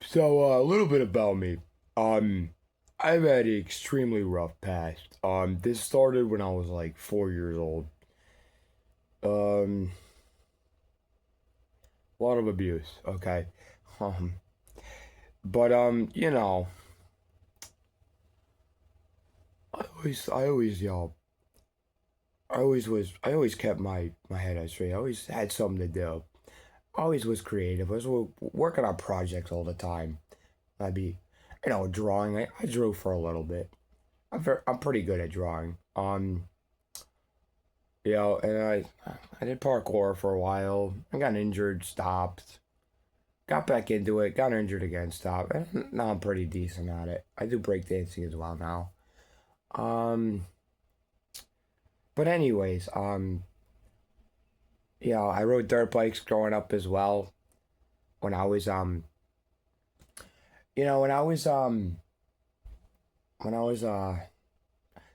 So, a little bit about me. Um, I've had an extremely rough past. This started when I was like 4 years old. Um, a lot of abuse, okay? Um, but I always kept my head on straight. I always had something to do. I always was creative. I was working on projects all the time. I'd be, drawing. I drew for a little bit. I'm pretty good at drawing. And I did parkour for a while. I got injured, stopped, got back into it, got injured again, stopped. And now I'm pretty decent at it. I do breakdancing as well now. Um, but anyways, I rode dirt bikes growing up as well. When I was you know, when I was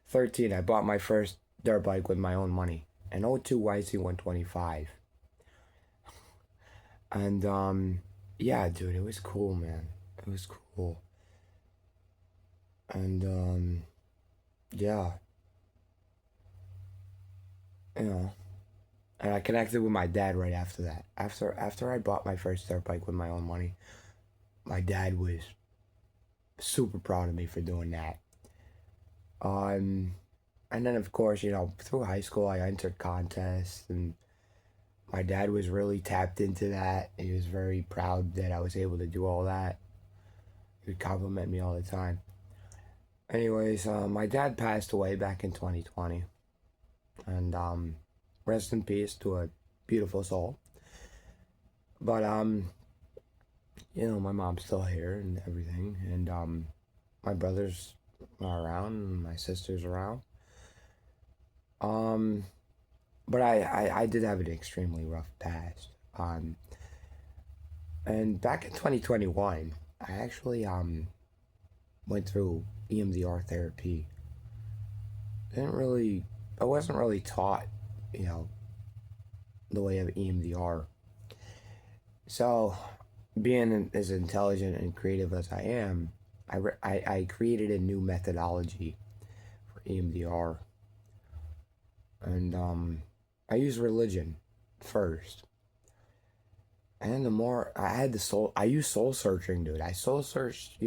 13, I bought my first dirt bike with my own money, an '02 YZ 125. And yeah, dude, it was cool, man. It was cool. And yeah, you know, and I connected with my dad right after that. After I bought my first dirt bike with my own money, my dad was super proud of me for doing that. Um, and then of course, through high school, I entered contests, and my dad was really tapped into that. He was very proud that I was able to do all that. He would compliment me all the time. Anyways, my dad passed away back in 2020, and rest in peace to a beautiful soul. But my mom's still here and everything, and my brothers are around, and my sister's around. Um, but I did have an extremely rough past. And back in 2021, I actually went through EMDR therapy. Didn't really, I wasn't really taught, you know, the way of EMDR. So, being as intelligent and creative as I am, I created a new methodology for EMDR, and I use religion first. And the more I had the soul, I used soul searching, dude. I soul searched,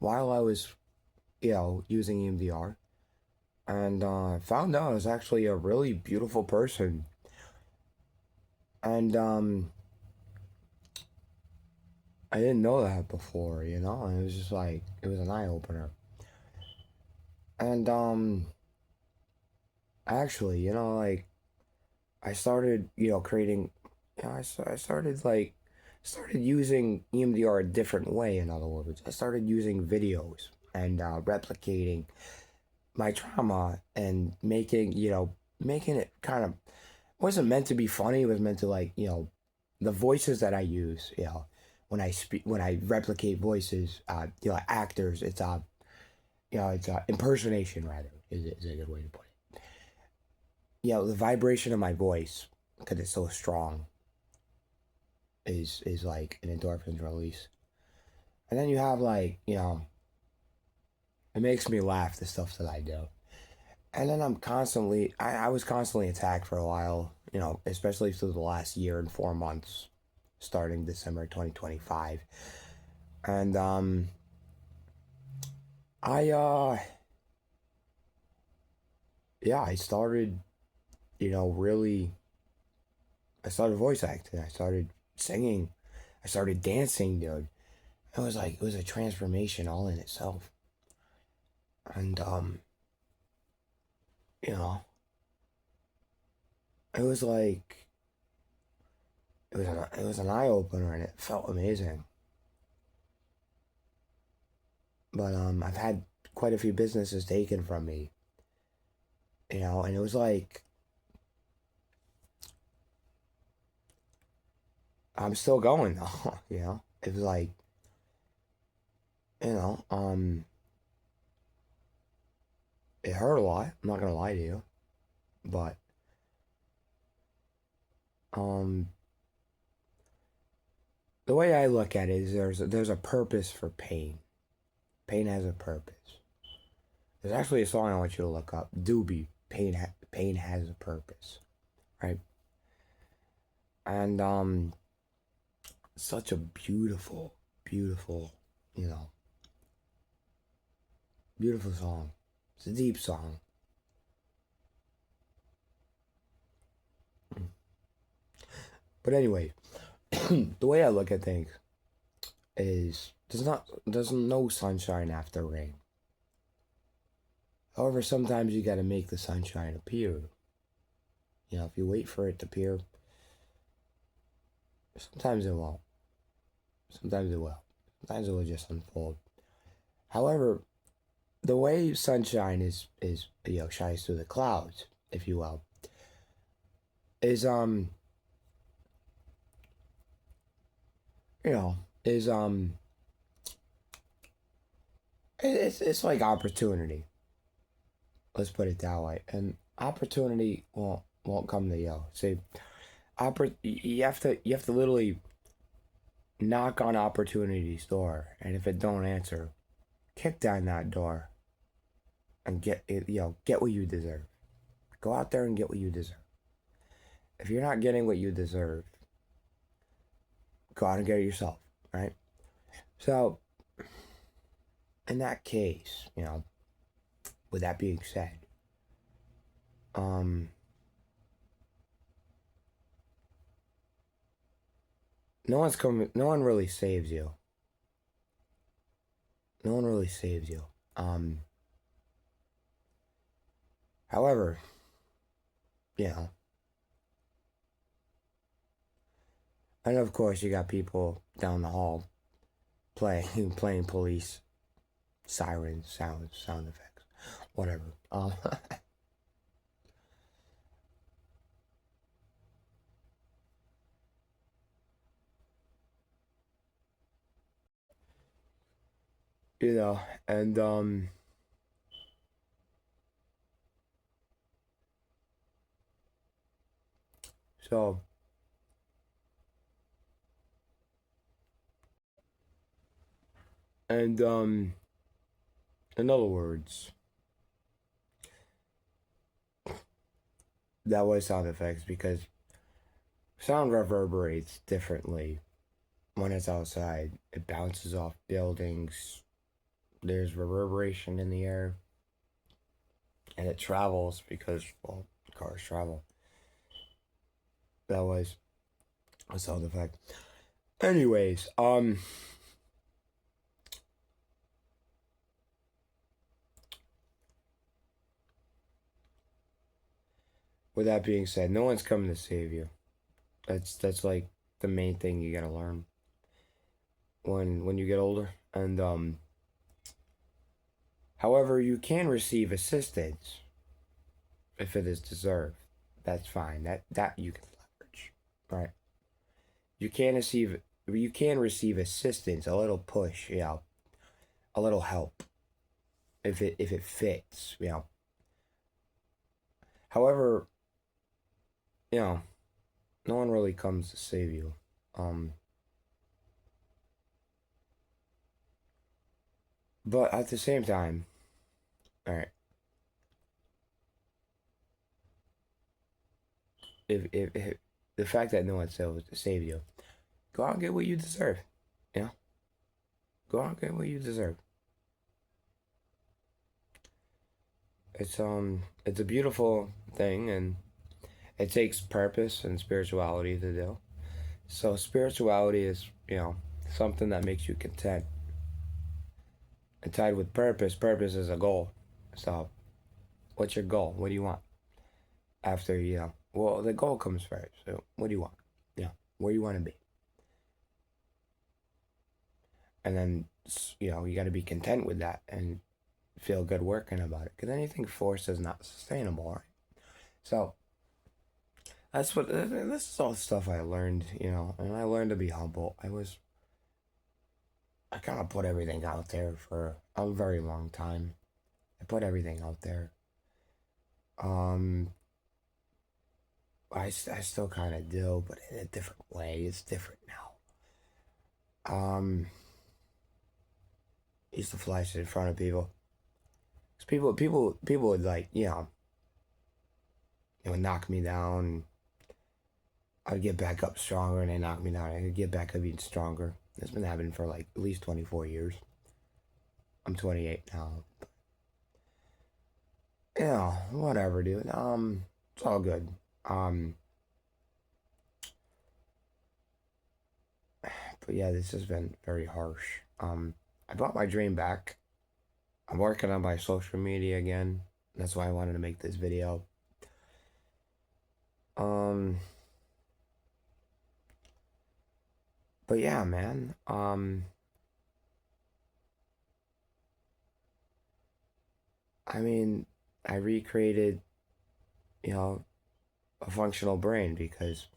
while I was, using EMDR, and found out I was actually a really beautiful person. And I didn't know that before, and it was just like it was an eye opener. And actually, like I started, creating, I started started using EMDR a different way. In other words, I started using videos and replicating my trauma and making it kind of wasn't meant to be funny. It was meant to the voices that I use, when I speak, when I replicate voices, actors. It's impersonation rather is a good way to put it. The vibration of my voice, because it's so strong, is like an endorphins release. And then you have it makes me laugh, the stuff that I do. And then I was constantly attacked for a while, especially through the last year and 4 months, starting December 2025. And I yeah, I started, really, I started voice acting. I started singing. I started dancing, dude. It was a transformation all in itself. And you know, it was like it was an eye opener, and it felt amazing. But I've had quite a few businesses taken from me, and it was like I'm still going though. It was like, you know, um, it hurt a lot. I'm not gonna lie to you, but um, The way I look at it is there's a purpose for pain. Pain has a purpose. There's actually a song I want you to look up. Doobie. Pain has a purpose, right? And such a beautiful, beautiful, you know, beautiful song. It's a deep song. But anyway, the way I look at things is there's no sunshine after rain. However, sometimes you got to make the sunshine appear. You know, if you wait for it to appear, sometimes it won't. Sometimes it will. Sometimes it will just unfold. However, the way sunshine is shines through the clouds, if you will, is you know is it's like opportunity. Let's put it that way. And opportunity won't come to you. See, you have to literally knock on opportunity's door, and if it don't answer, kick down that door and get it. Get what you deserve. Go out there and get what you deserve. If you're not getting what you deserve, go out and get it yourself, right? So, in that case, with that being said, um, no one's coming. No one really saves you. No one really saves you. Um, However, you know, and of course you got people down the hall playing police sirens, sound effects, whatever. You know, and so and in other words, that was sound effects because sound reverberates differently when it's outside. It bounces off buildings. There's reverberation in the air, and it travels because well, cars travel. That was a sound effect. Anyways, with that being said, no one's coming to save you. That's like the main thing you gotta learn when you get older. And however, you can receive assistance if it is deserved. That's fine. That you can leverage, right? You can receive assistance, a little push, a little help if it fits. However, you know, no one really comes to save you. Um, but at the same time, all right, if the fact that no one's able to save you, go out and get what you deserve. You know, go out and get what you deserve. It's a beautiful thing, and it takes purpose and spirituality to do. So spirituality is something that makes you content, and tied with purpose. Purpose is a goal. So what's your goal? What do you want after Well, the goal comes first. So what do you want? Where you want to be, and then you got to be content with that and feel good working about it. Because anything forced is not sustainable, right? So this is all stuff I learned, and I learned to be humble. I kind of put everything out there for a very long time. I put everything out there. Um, I still kind of do, but in a different way. It's different now. Um, used to flash it in front of people. 'Cause people would like, it would knock me down. I'd get back up stronger, and they knock me down. I could get back up even stronger. It's been happening for like at least 24 years. I'm 28 now. Yeah, whatever, dude. It's all good. Um, but yeah, this has been very harsh. I brought my dream back. I'm working on my social media again. That's why I wanted to make this video. Um, but yeah, man. I mean, I recreated, you know, a functional brain because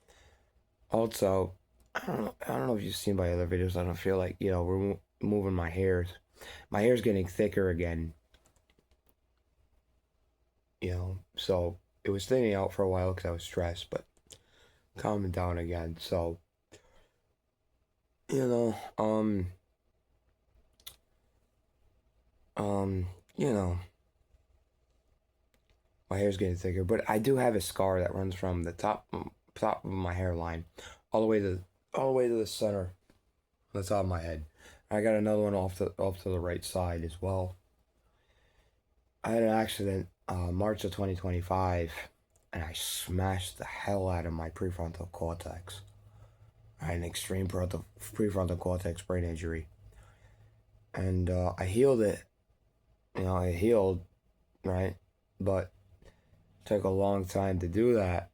also, I don't know if you've seen my other videos. I don't feel like, moving my hairs. My hair's getting thicker again, so it was thinning out for a while because I was stressed, but calming down again. So, you know, um, um, you know, my hair's getting thicker, but I do have a scar that runs from the top of my hairline all the way to the center, on the top of my head. I got another one off to the right side as well. I had an accident March of 2025, and I smashed the hell out of my prefrontal cortex. I had an extreme prefrontal cortex brain injury, and I healed it. I healed, right? But it took a long time to do that.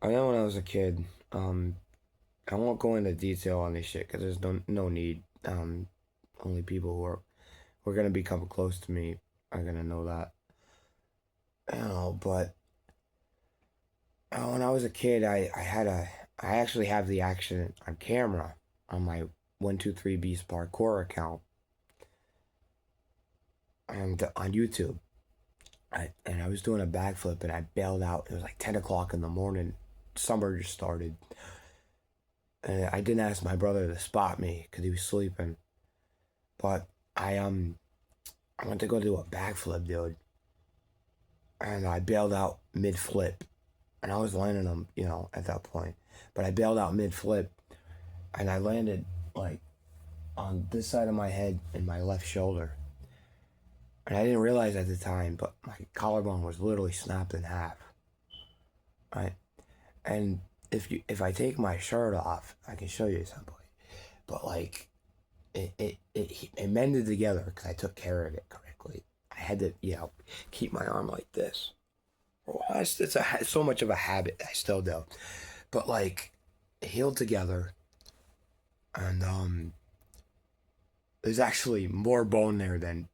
I know when I was a kid, I won't go into detail on this shit because there's no need. Only people who are gonna become close to me are gonna know that. But when I was a kid, I actually have the accident on camera on my 123 Beast Parkour account and on YouTube. And I was doing a backflip and I bailed out. It was like 10 o'clock in the morning. Summer just started. And I didn't ask my brother to spot me because he was sleeping. But I went to go do a backflip, dude. And I bailed out mid flip. And I was landing them, at that point. But I bailed out mid flip. And I landed like on this side of my head and my left shoulder. And I didn't realize at the time, but my collarbone was literally snapped in half. Right? And if I take my shirt off, I can show you something. But like it mended together because I took care of it correctly. I had to, keep my arm like this. Well, it's so much of a habit. I still do, but like it healed together, and there's actually more bone there than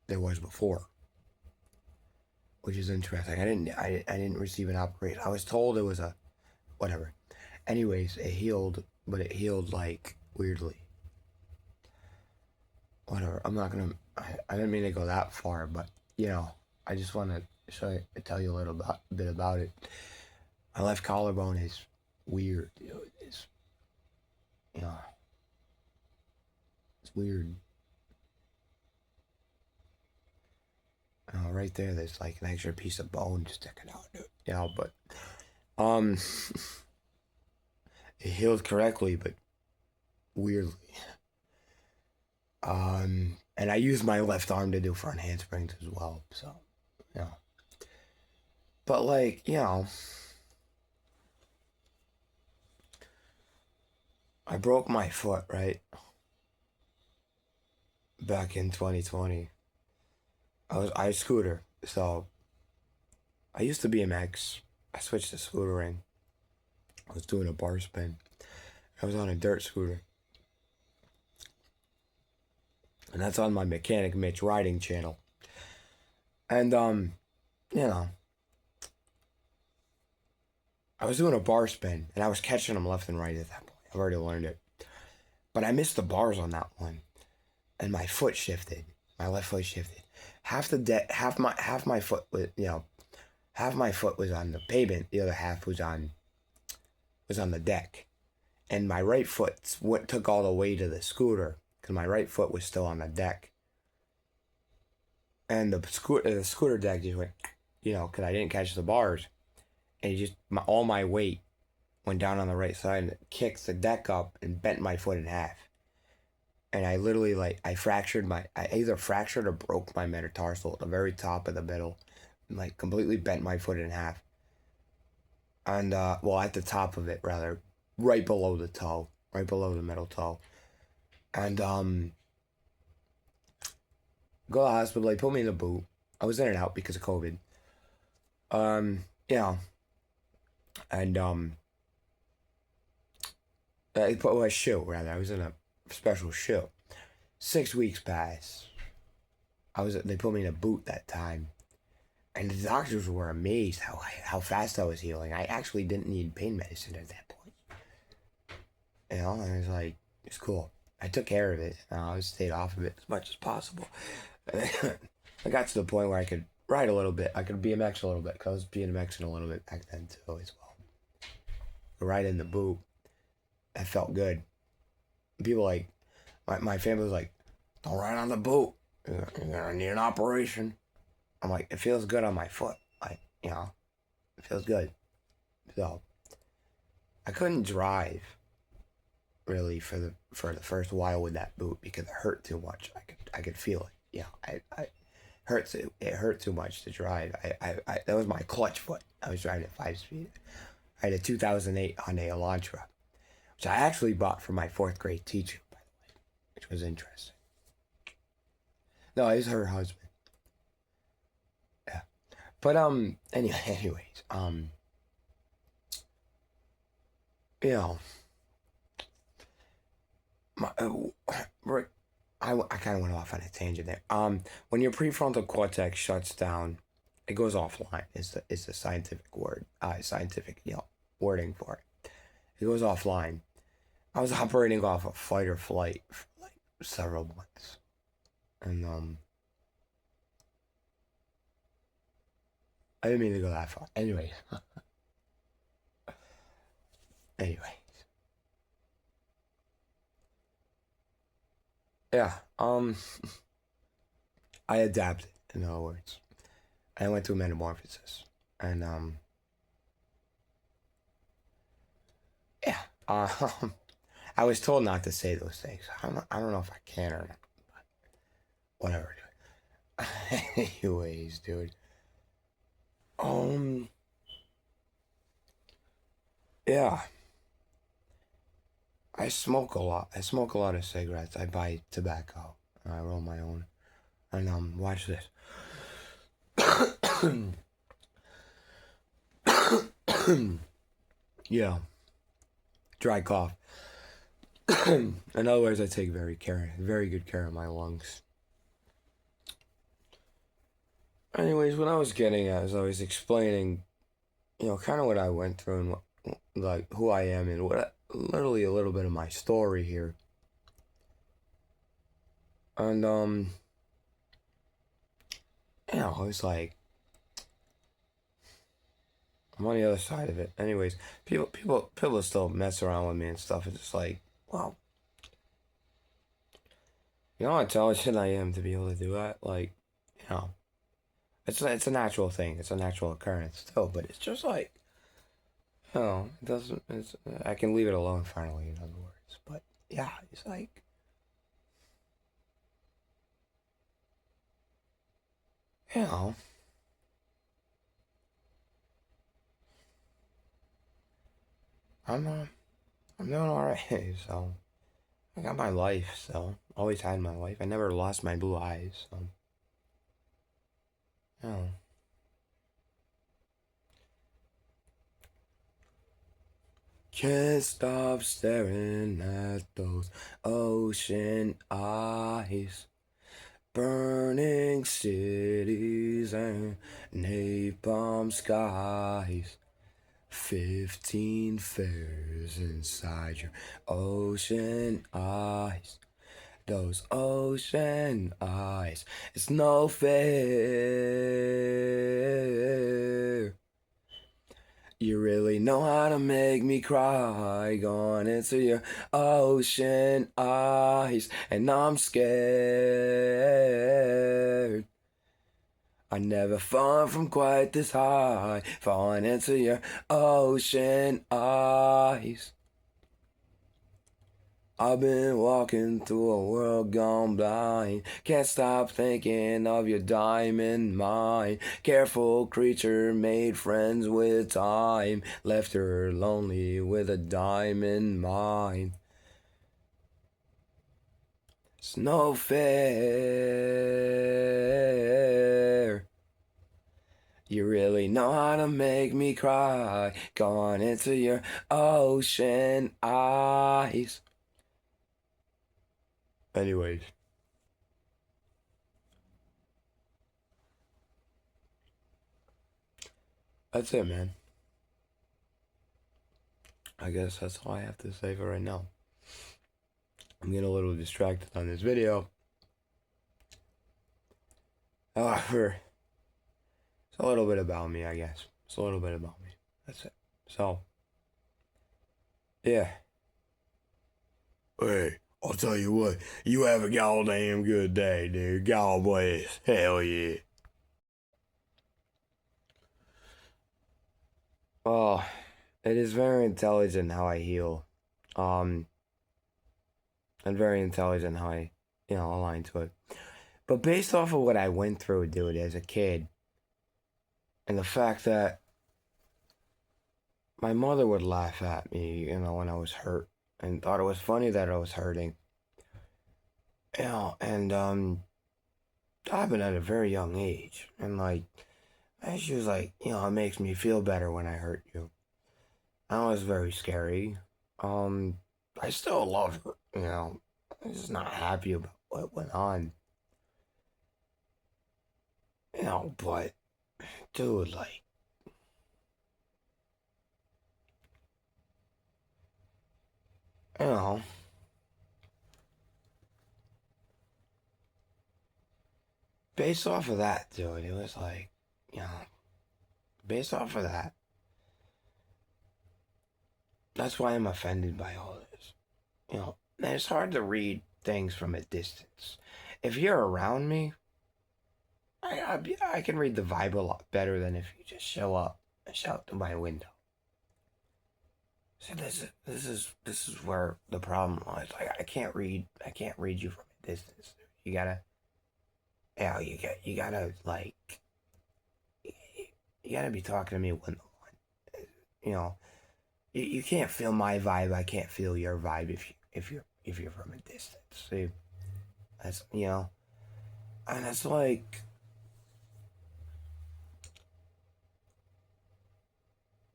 there was before, which is interesting. I didn't receive an operation. I was told it was a whatever. Anyways, it healed, but it healed like weirdly. Whatever. I'm not gonna. I didn't mean to go that far, but I just want to tell you a little bit about it. My left collarbone is weird. It's you know, it's weird. Right there, there's like an extra piece of bone sticking out. But um, it healed correctly, but weirdly. And I use my left arm to do front handsprings as well. So, yeah. But like, I broke my foot, right? Back in 2020. I scooter. So I used to BMX. I switched to scootering. I was doing a bar spin. I was on a dirt scooter. And that's on my Mechanic Mitch riding channel. And I was doing a bar spin and I was catching them left and right at that point. I've already learned it. But I missed the bars on that one. And my foot shifted. My left foot shifted. Half my foot was half my foot was on the pavement, the other half was on the deck. and my right foot took all the weight of the scooter because my right foot was still on the deck, and the scooter deck just went, because I didn't catch the bars, and it just all my weight went down on the right side and it kicked the deck up and bent my foot in half. And I literally I either fractured or broke my metatarsal at the very top of the middle, and like completely bent my foot in half. And well, at the top of it rather, right below the toe, right below the middle toe. And go to the hospital. They put me in the boot. I was in and out because of COVID. Yeah, and they put a shoe rather. I was in a special shoe. 6 weeks passed. They put me in a boot that time, and the doctors were amazed how fast I was healing. I actually didn't need pain medicine at that point. And it was like, it's cool. I took care of it. I stayed off of it as much as possible. I got to the point where I could ride a little bit. I could BMX a little bit because I was BMXing a little bit back then too as well. Ride in the boot, that felt good. People like my family was like, "Don't ride on the boot. You're gonna need an operation." I'm like, it feels good on my foot. It feels good. So I couldn't drive really for the first while with that boot because it hurt too much. I could feel it. It hurt too much to drive. That was my clutch foot. I was driving at 5 speed. I had a 2008 Hyundai Elantra, which I actually bought from my fourth grade teacher, by the way, which was interesting. No, it was her husband. Yeah, but anyways, you know, my, I kind of went off on a tangent there. When your prefrontal cortex shuts down, it goes offline. Is the scientific word, scientific wording for it. It goes offline. I was operating off of fight or flight for like several months, and I didn't mean to go that far. Anyway, yeah. I adapted. In other words, I went through metamorphosis, and yeah. I was told not to say those things. I don't know if I can or not. But whatever, dude. Anyways, dude. Um, yeah. I smoke a lot. I smoke a lot of cigarettes. I buy tobacco. I roll my own. And watch this. Yeah, dry cough. In other words, I take very good care of my lungs. Anyways, what I was getting at is I was explaining, kind of what I went through and like who I am and literally a little bit of my story here. And I was like, I'm on the other side of it. Anyways, people still mess around with me and stuff. It's just like, well, how intelligent I am to be able to do that. Like, you know, it's a natural thing. It's a natural occurrence still, but it's just like, it doesn't. I can leave it alone finally. In other words, but yeah, it's like, you know, I'm uh, I'm doing all right. So I got my life. So always had my life. I never lost my blue eyes. So you know. Can't stop staring at those ocean eyes, burning cities and napalm skies. 15 fairs inside your ocean eyes. Those ocean eyes, it's no fair. You really know how to make me cry. Gone into your ocean eyes, and I'm scared. I never fallen from quite this high, falling into your ocean eyes. I've been walking through a world gone blind. Can't stop thinking of your diamond mine. Careful creature made friends with time. Left her lonely with a diamond mine. It's no fair. You really know how to make me cry. Gone into your ocean eyes. Anyways. That's it, man. I guess that's all I have to say for right now. I'm getting a little distracted on this video. However, it's a little bit about me, I guess. It's a little bit about me. That's it. So, yeah. Hey, I'll tell you what. You have a goddamn good day, dude. God bless. Hell yeah. Oh, it is very intelligent how I heal. Um, and very intelligent how I, align to it. But based off of what I went through, dude, as a kid, and the fact that my mother would laugh at me, when I was hurt, and thought it was funny that I was hurting. And happened at a very young age. And she was like, it makes me feel better when I hurt you. That was very scary. I still love her, I'm just not happy about what went on. But dude, like, you know, based off of that, dude, it was like, you know, based off of that, that's why I'm offended by all this. And it's hard to read things from a distance. If you're around me, I can read the vibe a lot better than if you just show up and shout through my window. So this is where the problem lies. Like I can't read you from a distance. You gotta, you gotta like, you gotta be talking to me one to one. You know, you can't feel my vibe. I can't feel your vibe if you're from a distance. See, that's and it's like,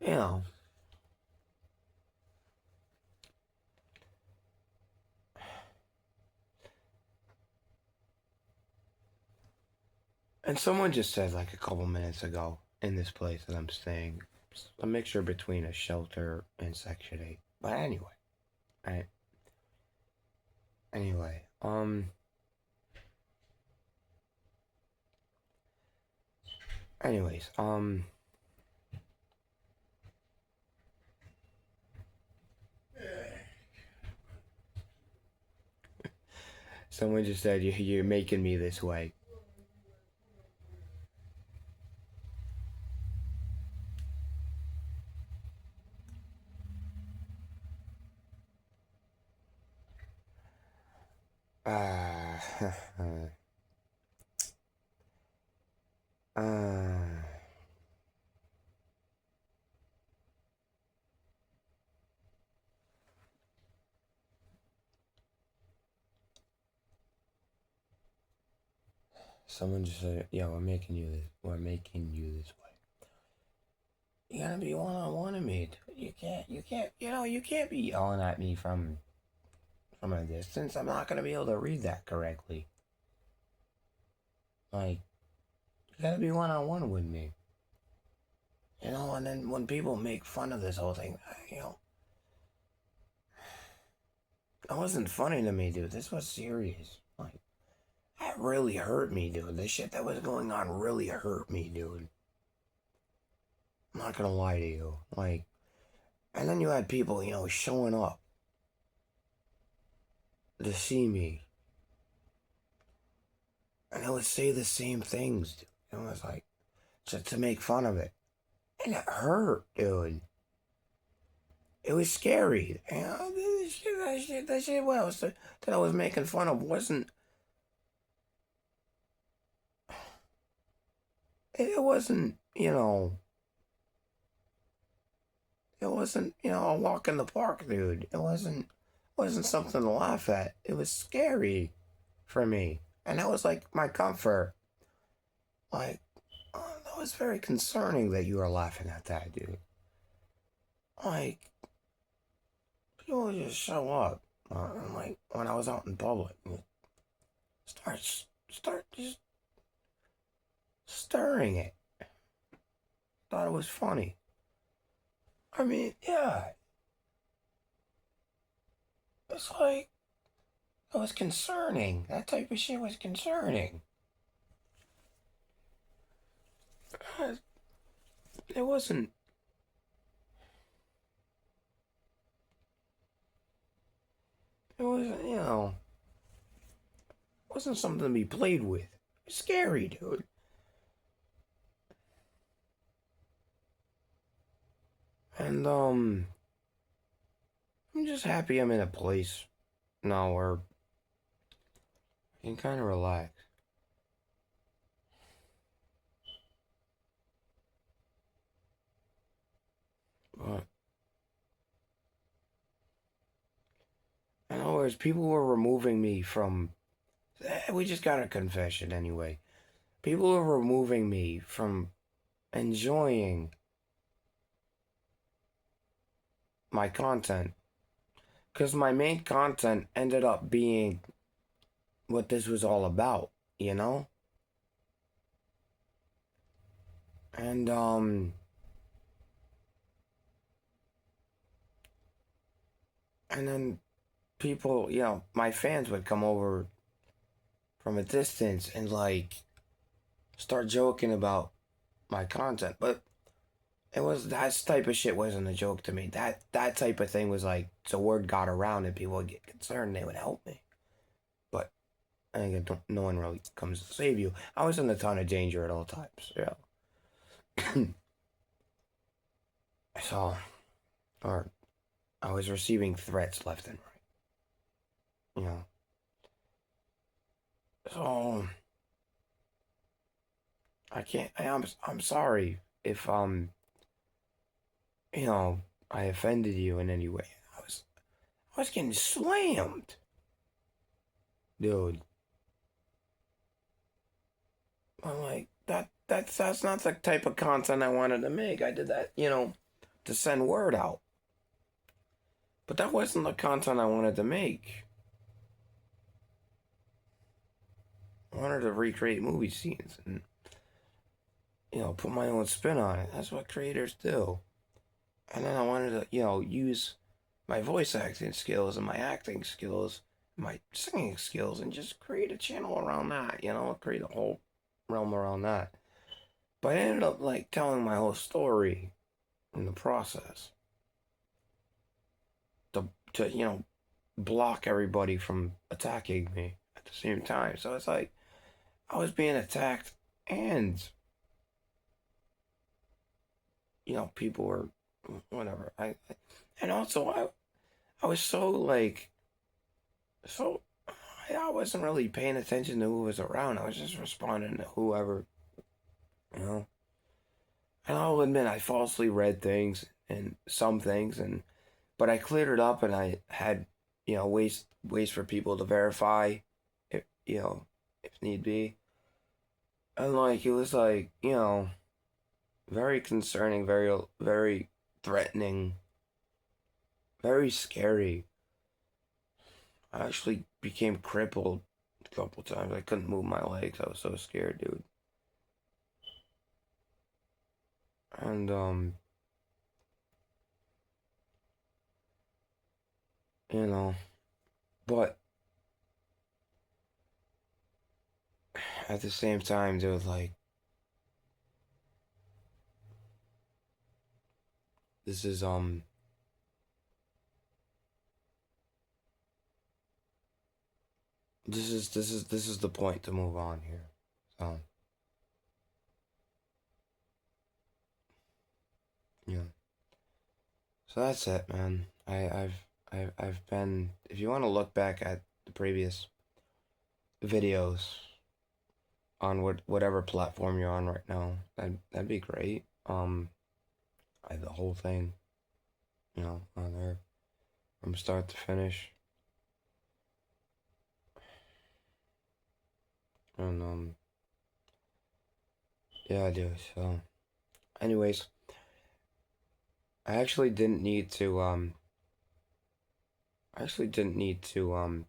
you know, and someone just said like a couple minutes ago in this place that I'm staying, a mixture between a shelter and Section 8. But anyway, right? Anyway, anyways, someone just said you're making me this way. Uh, uh, someone just said, yeah, we're making you this way. You gotta be one on one with me. You can't be yelling at me from a distance. I'm not gonna be able to read that correctly. Like, you gotta be one on one with me. And then when people make fun of this whole thing, it wasn't funny to me, dude. This was serious. Like, that really hurt me, dude. The shit that was going on really hurt me, dude. I'm not gonna lie to you. Like, and then you had people, showing up to see me, and they would say the same things. Dude. It was like, just to make fun of it. And it hurt, dude. It was scary. That shit that I was making fun of wasn't. It wasn't, It wasn't, a walk in the park, dude. It wasn't something to laugh at. It was scary for me. And that was like my comfort. Like, that was very concerning that you were laughing at that, dude. Like, people would just show up. And like, when I was out in public, start just stirring it. Thought it was funny. I mean, yeah. It's like, it was concerning. That type of shit was concerning. It wasn't. It wasn't. It wasn't something to be played with. It's scary, dude. And I'm just happy I'm in a place now where I can kind of relax. But in other words, people were removing me from. We just got a confession anyway. People were removing me from enjoying my content because my main content ended up being what this was all about, you know? And and then people, my fans would come over from a distance and like start joking about my content. But it was that type of shit wasn't a joke to me. That type of thing was like the word got around and people would get concerned. They would help me. But I think no one really comes to save you. I was in a ton of danger at all times. Yeah. So, or I was receiving threats left and right. So I can't. I'm sorry if you know I offended you in any way. I was getting slammed, dude. I'm like that's not the type of content I wanted to make. I did that, to send word out. But that wasn't the content I wanted to make. I wanted to recreate movie scenes and put my own spin on it. That's what creators do. And then I wanted to, use my voice acting skills and my acting skills, my singing skills, and just create a channel around that, create a whole realm around that. But I ended up like telling my whole story in the process to block everybody from attacking me at the same time. So it's like I was being attacked and people were whatever. And also I was so like so I wasn't really paying attention to who was around. I was just responding to whoever, you know. And I'll admit I falsely read things and some things, and but I cleared it up and I had ways for people to verify if if need be. And like it was like very concerning, very threatening, very scary. I actually became crippled a couple times. I couldn't move my legs. I was so scared, dude. And you know, but at the same time, there was like this is this is the point to move on here. So yeah. So that's it, man. I've been. If you want to look back at the previous videos on whatever platform you're on right now, that'd be great. I have the whole thing, on there from start to finish, and yeah, I do. So, anyways, I actually didn't need to I actually didn't need to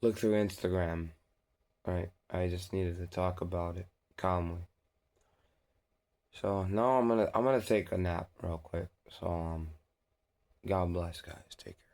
look through Instagram, right? I just needed to talk about it calmly. So now I'm gonna take a nap real quick. So God bless, guys. Take care.